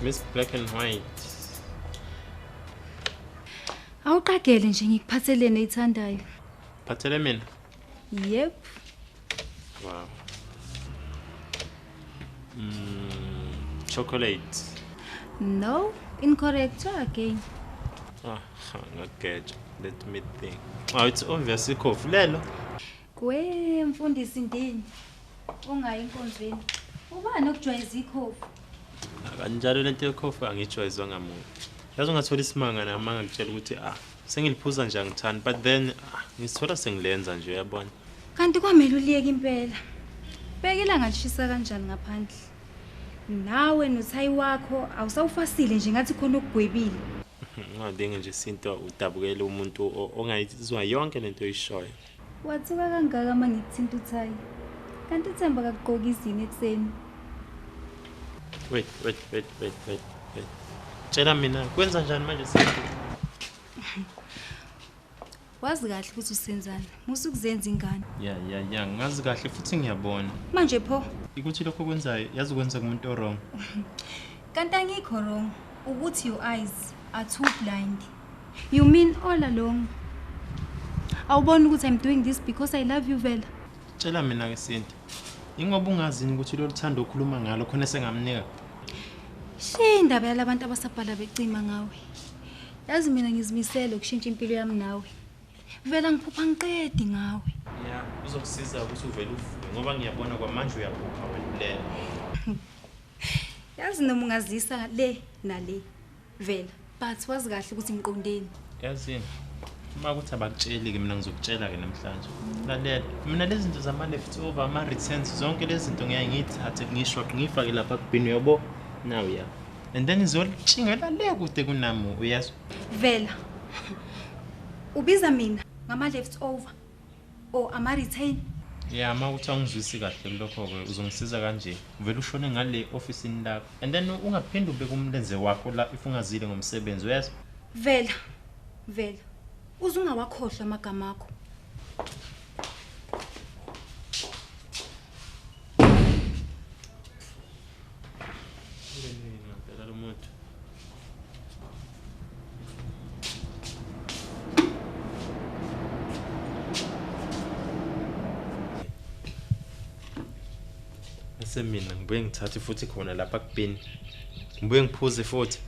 Miss Black and White. Awuqagele nje ngikuphathelene ethandayo. Phathele mina? Yep. Wow. Chocolate. No, incorrect again. Ngageja. Let me think. Oh, it's obvious ikhofi lelo. Kwe mfundisi ndini. Ungayi inkonzweni. Ubani okujwayeza ikhofi? Kanjalo lento yekhofi angijwayezwa ngamuntu. Yazi ungathola isimanga nami angitshela ukuthi sengiliphuza nje angithandi, but then ngisithola sengilenza nje uyabona. Kanti kwamele uliyeke impela. Beka ilanga lishisa kanjani ngaphandle. Nawe nothayi wakho awusawufasile nje ngathi khona ukugwebile. Ungadinga nje isinto udabukele umuntu ongayizwa yonke lento oyishoyo. Wathuka kangaka mangithinta uthayi. Kanti uThemba akaqoki izini ekseni. Wait. Tshela mina kwenza njani manje sinto? Wazi kahle ukuthi usenzani. Musu kuzenza ingane. Yeah, ngazi kahle futhi ngiyabona. Manje pho Ukuthi lokho kwenzayo yazi ukwenza kumuntu wrong. kanti angikho wrong ukuthi your eyes are too blind. You mean all along? Awubona ukuthi I'm doing this because I love you Vela. Tshela mina ke sinto. Ingoba ungazini ukuthi lo luthando okhuluma ngalo khona sengamnika. Indaba yalabantu abasabhala becima ngawe. Yazi mina ngizimisele ukushintsha impilo yami nawe. Vela ngiphupha ngiqedi ngawe. Yeah, uzokusiza ukuthi uvele uvuke ngoba ngiyabona kwamanje uyaphupha wena lela. Yazi noma ungazisa le nale. Vela, but wazi kahle ukuthi ngiqondeni. Yazini. Uma kuthi abakutsheli ke mina ngizokutshela ke namhlanje. Lalela, mina lezi zinto zama left over ama returns zonke lezi zinto ngiyayithathe ngishwa ngifake lapha kubhini yabo. Now yeah. And then izolitshingela le kude kunami uyazi. Vela. Ubiza mina ngama left over or ama return. Yeah, uma uthi angizwisi kahle kulokho ke uzongisiza kanje. Uvela ushone ngale officeini lakho. And then ungaphinde ube kumlenze wakho la if ungazile ngomsebenzi uyazi. Vela. Uzungawakhohlwa amagama akho. Mina ngibuye ngithathe futhi khona lapha kubini. Ngibuye ngiphuze futhi.